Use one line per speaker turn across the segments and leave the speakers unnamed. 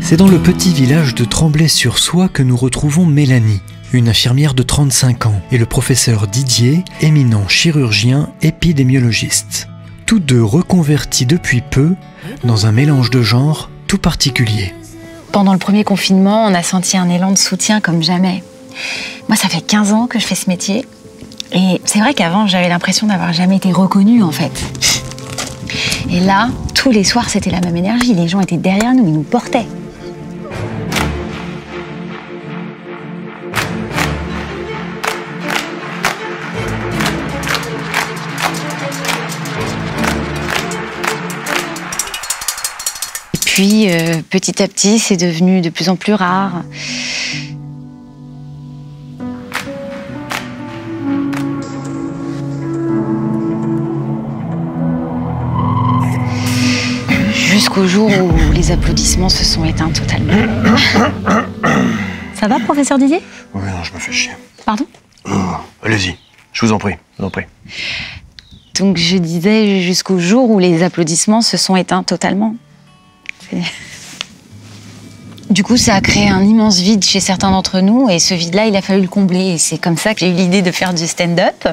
C'est dans le petit village de Tremblay-sur-Soie que nous retrouvons Mélanie, une infirmière de 35 ans, et le professeur Didier, éminent chirurgien épidémiologiste. Tous deux reconvertis depuis peu dans un mélange de genres tout particulier.
Pendant le premier confinement, on a senti un élan de soutien comme jamais. Moi, ça fait 15 ans que je fais ce métier. Et c'est vrai qu'avant, j'avais l'impression d'avoir jamais été reconnue, en fait. Et là, tous les soirs, c'était la même énergie. Les gens étaient derrière nous, ils nous portaient. Et puis, petit à petit, c'est devenu de plus en plus rare. Jusqu'au jour où les applaudissements se sont éteints totalement. Ça va, professeur Didier?
Oui, non, je me fais chier.
Pardon?
Allez-y, je vous en prie, je vous en prie.
Donc je disais jusqu'au jour où les applaudissements se sont éteints totalement. Du coup, ça a créé un immense vide chez certains d'entre nous, et ce vide-là, il a fallu le combler. Et c'est comme ça que j'ai eu l'idée de faire du stand-up.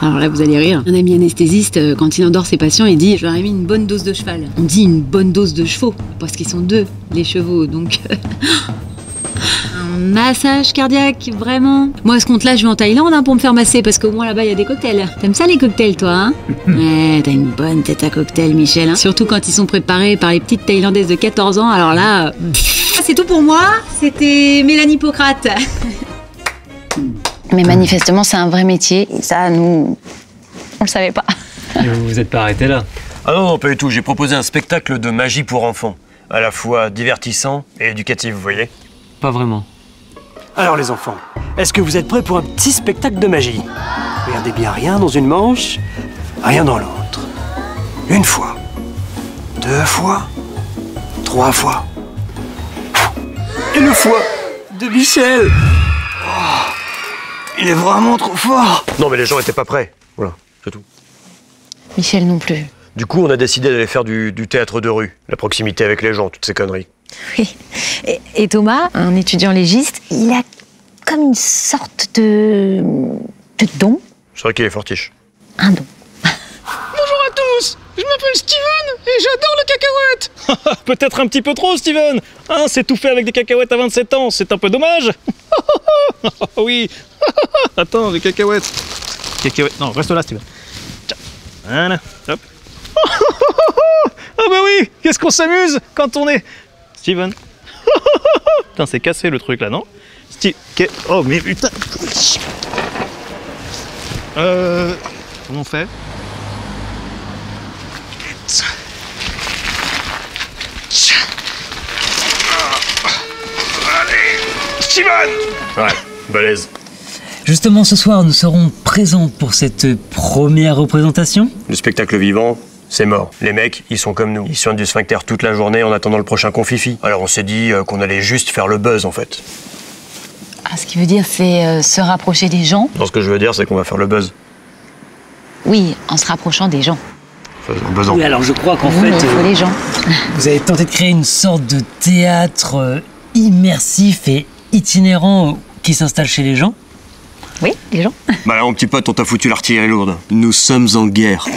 Alors là, vous allez rire. Un ami anesthésiste, quand il endort ses patients, il dit « Je leur ai mis une bonne dose de cheval ». On dit une bonne dose de chevaux, parce qu'ils sont deux, les chevaux, donc... Un massage cardiaque, vraiment. Moi, à ce compte-là, je vais en Thaïlande pour me faire masser, parce qu'au moins là-bas, il y a des cocktails. T'aimes ça, les cocktails, toi, hein? Ouais, t'as une bonne tête à cocktail, Michel. Hein. Surtout quand ils sont préparés par les petites Thaïlandaises de 14 ans, alors là... C'est tout pour moi, c'était Mélanie Hippocrate.
Mais manifestement, c'est un vrai métier, et ça, nous, on le savait pas.
Et vous vous êtes pas arrêté là?
Ah non, pas du tout. J'ai proposé un spectacle de magie pour enfants. À la fois divertissant et éducatif, vous voyez?
Pas vraiment.
Alors les enfants, est-ce que vous êtes prêts pour un petit spectacle de magie? Regardez bien, rien dans une manche, rien dans l'autre. Une fois, deux fois, trois fois. Et le foie de Michel. Oh, il est vraiment trop fort.
Non, mais les gens étaient pas prêts. Voilà, c'est tout.
Michel non plus.
Du coup, on a décidé d'aller faire du théâtre de rue, la proximité avec les gens, toutes ces conneries.
Oui. Et Thomas, un étudiant légiste, il a comme une sorte de don.
C'est vrai qu'il est fortiche.
Un don.
Bonjour à tous, je m'appelle Steven et j'adore les cacahuètes. Peut-être un petit peu trop, Steven. Hein, s'étouffer avec des cacahuètes à 27 ans, c'est un peu dommage. Oui. Attends, les cacahuètes. Cacahuètes. Non, reste là, Steven. Tiens. Voilà, hop. Ah bah oui, qu'est-ce qu'on s'amuse quand on est... Steven. Putain, c'est cassé le truc là, non? Oh, mais putain. Comment on fait? Allez, Steven!
Ouais, balèze.
Justement, ce soir, nous serons présents pour cette première représentation.
Le spectacle vivant, c'est mort. Les mecs, ils sont comme nous. Ils soignent du sphincter toute la journée en attendant le prochain confifi. Alors on s'est dit qu'on allait juste faire le buzz, en fait.
Ah, ce qui veut dire, c'est se rapprocher des gens.
Non, ce que je veux dire, c'est qu'on va faire le buzz.
Oui, en se rapprochant des gens.
Faisons buzzant.
Oui, alors je crois qu'en
Oui,
fait...
mais il faut les gens.
Vous avez tenté de créer une sorte de théâtre immersif et itinérant qui s'installe chez les gens.
Oui, les gens.
Bah là, mon petit pote, on t'a foutu l'artillerie lourde. Nous sommes en guerre.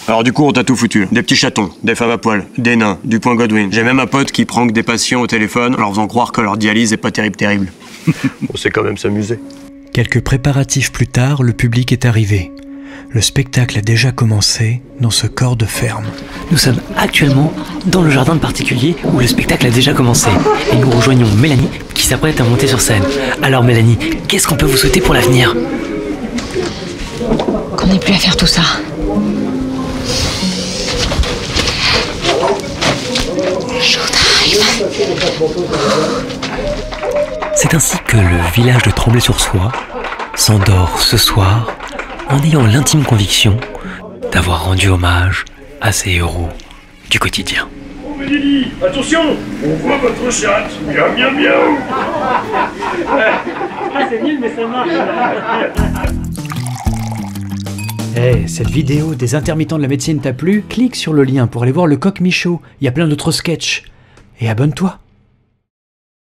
Alors du coup, on t'a tout foutu. Des petits chatons, des femmes à poil, des nains, du point Godwin. J'ai même un pote qui prank des patients au téléphone en leur faisant croire que leur dialyse est pas terrible. On sait quand même s'amuser.
Quelques préparatifs plus tard, le public est arrivé. Le spectacle a déjà commencé dans ce corps de ferme.
Nous sommes actuellement dans le jardin de particulier où le spectacle a déjà commencé. Et nous rejoignons Mélanie qui s'apprête à monter sur scène. Alors Mélanie, qu'est-ce qu'on peut vous souhaiter pour l'avenir?
Qu'on n'ait plus à faire tout ça.
C'est ainsi que le village de Tremblay-sur-Soie s'endort ce soir en ayant l'intime conviction d'avoir rendu hommage à ces héros du quotidien.
Lily, attention, on voit votre chatte. Miaou, miaou, miaou.
Ah, c'est nul, mais ça marche.
Hey, cette vidéo des intermittents de la médecine t'a plu? Clique sur le lien pour aller voir le Coq Michaud. Il y a plein d'autres sketchs. Et abonne-toi.